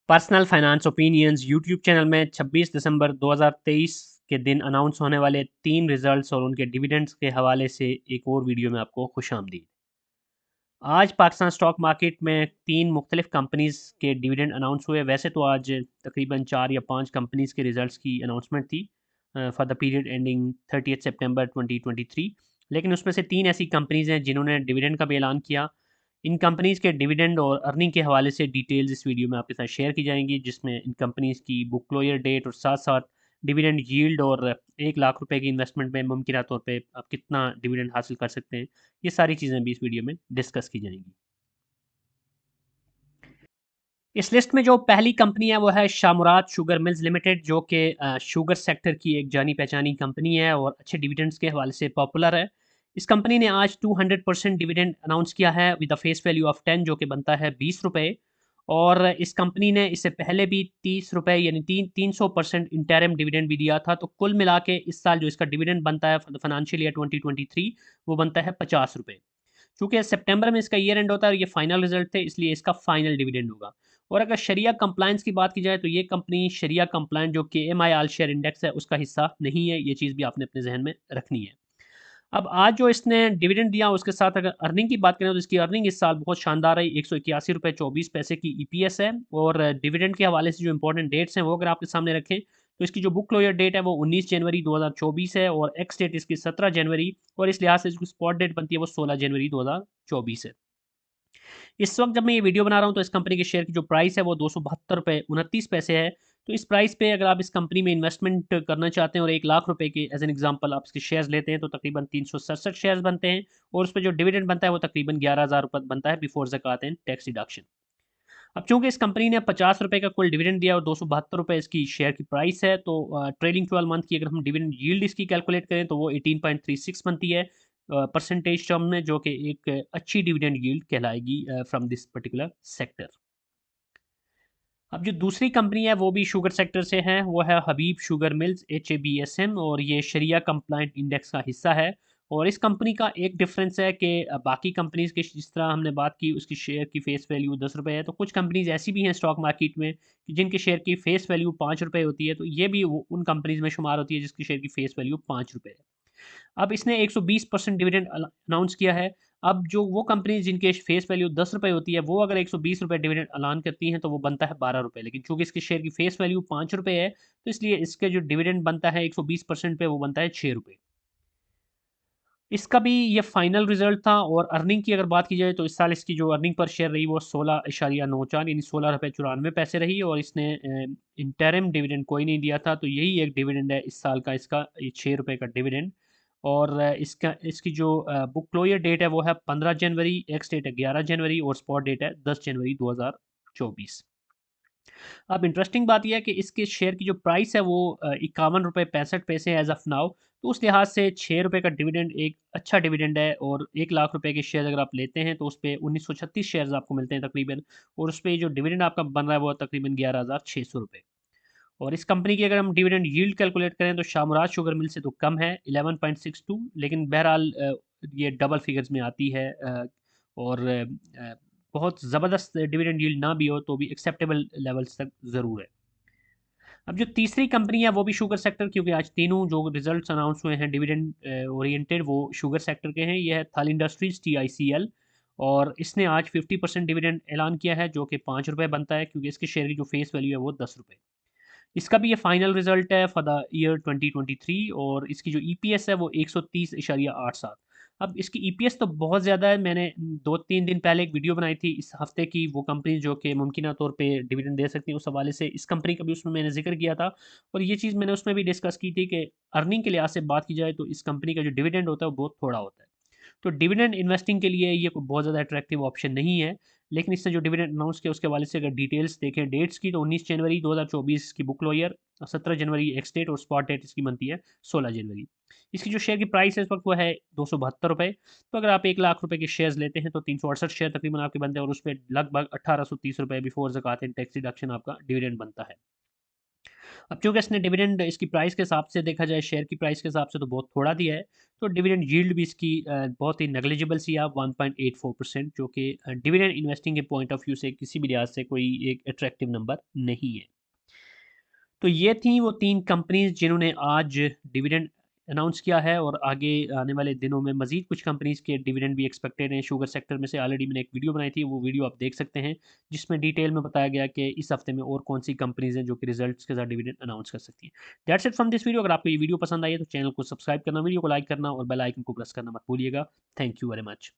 Personal finance opinions YouTube channel में 26 दिसंबर 2023 के दिन अनाउंस होने वाले 3 रिजल्ट्स और उनके डिविडेंड्स के हवाले से एक और वीडियो में आपको खुशामदीद। आज पाकिस्तान स्टॉक मार्केट में 3 मुख्तलिफ कंपनीज़ के डिविडेंड अनाउंस हुए। वैसे तो आज तकरीबन 4 या 5 कंपनीज़ के रिजल्ट्स की अनाउंसमेंट थी फॉर द पीरियड एंडिंग 30 सितंबर 2023, लेकिन उसमें से 3 ऐसी कंपनीज़ हैं जिन्होंने डिविडेंड का भी ऐलान किया। इन कंपनीज़ के डिविडेंड और अर्निंग के हवाले से डिटेल्स इस वीडियो में आपके साथ शेयर की जाएंगी, जिसमें इन कंपनीज़ की बुक क्लोजर डेट और साथ साथ डिविडेंड यील्ड और 1 लाख रुपए की इन्वेस्टमेंट में मुमकिन तौर पे आप कितना डिविडेंड हासिल कर सकते हैं, ये सारी चीज़ें भी इस वीडियो में डिस्कस की जाएंगी। इस लिस्ट में जो पहली कंपनी है वो है शामुराद शुगर मिल्स लिमिटेड, जो कि शुगर सेक्टर की एक जानी पहचानी कंपनी है और अच्छे डिविडेंड्स के हवाले से पॉपुलर है। इस कंपनी ने आज 200% डिविडेंड अनाउंस किया है with a face value of 10, जो कि बनता है 20 रुपये। और इस कंपनी ने इससे पहले भी 30 रुपये यानी 300% इंटरिम डिविडेंड भी दिया था। तो कुल मिला के इस साल जो इसका डिविडेंड बनता है फाइनेंशियल ईयर 2023 वो बनता है 50 रुपये। चूँकि सितंबर में इसका ईयर एंड होता है और ये फाइनल रिजल्ट थे, इसलिए इसका फाइनल डिविडेंड होगा। और अगर शरिया कंप्लायंस की बात की जाए तो ये कंपनी शरिया कंप्लायंट जो KMI ऑल शेयर इंडेक्स है उसका हिस्सा नहीं है। ये चीज़ भी आपने अपने जहन में रखनी है। अब आज जो इसने डिविडेंड दिया उसके साथ अगर अर्निंग की बात करें तो इसकी अर्निंग इस साल बहुत शानदार रही। 181 रुपये 24 पैसे की EPS है। और डिविडेंड के हवाले से जो इंपॉर्टेंट डेट्स हैं वो अगर आपके सामने रखें तो इसकी जो बुक क्लोजर डेट है वो 19 जनवरी 2024 है और एक्स डेट इसकी 17 जनवरी, और इस लिहाज से इसकी स्पॉट डेट बनती है वो 16 जनवरी 2024 है। इस वक्त जब मैं ये वीडियो बना रहा हूँ तो इस कंपनी के शेयर की जो प्राइस है वो 272 रुपये 29 पैसे है। तो इस प्राइस पे अगर आप इस कंपनी में इन्वेस्टमेंट करना चाहते हैं और 1 लाख रुपए के एज एन एग्जांपल आप इसके शेयर्स लेते हैं तो तकरीबन 367 शेयर्स बनते हैं। और उस पर जो डिविडेंड बनता है वो तकरीबन 11,000 रुपये बनता है बिफोर ज़कात एंड टैक्स डिडक्शन। अब चूंकि इस कंपनी ने 50 रुपये का कुल डिविडेंड दिया और 272 रुपये इसकी शेयर की प्राइस है, तो ट्रेलिंग 12 मंथ की अगर हम डिविडेंड यील्ड इसकी कैलकुलेट करें तो वो 18.36 बनती है परसेंटेज टर्म में, जो कि एक अच्छी डिविडेंड यील्ड कहलाएगी फ्रॉम दिस पर्टिकुलर सेक्टर। अब जो दूसरी कंपनी है वो भी शुगर सेक्टर से है, वो है हबीब शुगर मिल्स HABSM, और ये शरिया कंप्लाइंट इंडेक्स का हिस्सा है। और इस कंपनी का एक डिफरेंस है कि बाकी कंपनीज के जिस तरह हमने बात की उसकी शेयर की फेस वैल्यू 10 रुपये है, तो कुछ कंपनीज ऐसी भी हैं स्टॉक मार्केट में कि जिनके शेयर की फेस वैल्यू 5 रुपये होती है। तो ये भी उन कंपनीज में शुमार होती है जिसकी शेयर की फेस वैल्यू 5 रुपये है। अब इसने 120% डिविडेंड अनाउंस किया है। अब जो वो कंपनी जिनके फेस वैल्यू 10 रुपये होती है वो अगर 120 रुपये डिविडेंड ऐलान करती हैं तो वो बनता है 12 रुपये, लेकिन चूंकि इसके शेयर की फेस वैल्यू 5 रुपये है तो इसलिए इसके जो डिविडेंड बनता है 120% पे वो बनता है 6 रुपये। इसका भी ये फाइनल रिजल्ट था। और अर्निंग की अगर बात की जाए तो इस साल इसकी जो अर्निंग पर शेयर रही वो 16.94 यानी 16 रुपये 94 पैसे रही। और इसने इंटरिम डिविडेंड कोई नहीं दिया था, तो यही एक डिविडेंड है इस साल का इसका, ये 6 रुपये का डिविडेंड। और इसका इसकी जो बुक क्लोजर डेट है वो है 15 जनवरी, एक्स डेट है 11 जनवरी और स्पॉट डेट है 10 जनवरी 2024। अब इंटरेस्टिंग बात यह है कि इसके शेयर की जो प्राइस है वो 51 रुपये 65 पैसे एज ऑफ नाउ। तो उस लिहाज से 6 रुपये का डिविडेंड एक अच्छा डिविडेंड है। और 1 लाख रुपए के शेयर अगर आप लेते हैं तो उस पर 1936 शेयर्स आपको मिलते हैं तकरीबन। और उस पर जो डिविडेंड आपका बन रहा है वो तकरीबन 11,600 रुपये। और इस कंपनी की अगर हम डिविडेंड यील्ड कैलकुलेट करें तो शामराज शुगर मिल से तो कम है 11.62, लेकिन बहरहाल ये डबल फिगर्स में आती है। और बहुत ज़बरदस्त डिविडेंड यील्ड ना भी हो तो भी एक्सेप्टेबल लेवल्स तक ज़रूर है। अब जो तीसरी कंपनी है वो भी शुगर सेक्टर, क्योंकि आज तीनों जो रिजल्ट्स अनाउंस हुए हैं डिविडेंड ओरिएंटेड वो शुगर सेक्टर के हैं। ये है थल इंडस्ट्रीज TICL। और इसने आज 50% डिविडेंड ऐलान किया है जो कि 5 रुपये बनता है, क्योंकि इसके शेयर की जो फेस वैल्यू है वो 10 रुपये। इसका भी ये फाइनल रिजल्ट है फॉर द ईयर 2023। और इसकी जो EPS है वो 130.87। अब इसकी EPS तो बहुत ज़्यादा है। मैंने 2-3 दिन पहले एक वीडियो बनाई थी इस हफ्ते की, वो कंपनी जो कि मुमकिन तौर पे डिविडेंड दे सकती है, उस हवाले से इस कंपनी का भी उसमें मैंने जिक्र किया था। और ये चीज़ मैंने उसमें भी डिस्कस की थी कि अर्निंग के लिहाज से बात की जाए तो इस कंपनी का जो डिविडेंड होता है वो बहुत थोड़ा होता है। तो डिविडेंड इन्वेस्टिंग के लिए ये कोई बहुत ज़्यादा अट्रैक्टिव ऑप्शन नहीं है। लेकिन इसने जो डिविडेंड अनाउंस किया उसके हवाले से अगर डिटेल्स देखें डेट्स की, तो 19 जनवरी 2024 की बुक क्लोजर, 17 जनवरी एक्स डेट और स्पॉट डेट इसकी बनती है 16 जनवरी। इसकी जो शेयर की प्राइस है इस वक्त वो है 272 रुपये। तो अगर आप 1 लाख रुपए के शेयर्स लेते हैं तो 368 शेयर तकरीबन आपके बनते हैं और उस पर लगभग 1830 रुपये बिफोर ज़कात एंड टैक्स डिडक्शन आपका डिविडेंड बनता है। अब चूँकि इसने डिविडेंड इसकी प्राइस के हिसाब से देखा जाए, शेयर की प्राइस के हिसाब से तो बहुत थोड़ा दिया है, तो डिविडेंड यील्ड भी इसकी बहुत ही नेग्लिजिबल सी है, 1.84%, जो कि डिविडेंड इन्वेस्टिंग के पॉइंट ऑफ व्यू से किसी भी लिहाज से कोई एक अट्रैक्टिव नंबर नहीं है। तो ये थी वो 3 कंपनीज़ जिन्होंने आज डिविडेंड अनाउंस किया है, और आगे आने वाले दिनों में मज़ीद कुछ कंपनीज़ के डिविडेंड भी एक्सपेक्टेड हैं शुगर सेक्टर में से। ऑलरेडी मैंने एक वीडियो बनाई थी, वो वीडियो आप देख सकते हैं, जिसमें डिटेल में बताया गया कि इस हफ्ते में और कौन-सी कंपनीज़ हैं जो कि रिज़ल्ट्स के साथ डिविडेंड अनाउंस कर सकती हैं। That's it from this video. अगर आपको ये वीडियो पसंद आई है तो चैनल को सब्सक्राइब करना, वीडियो को लाइक करना और बेल आइकन को प्रेस करना मत भूलिएगा। Thank you very much.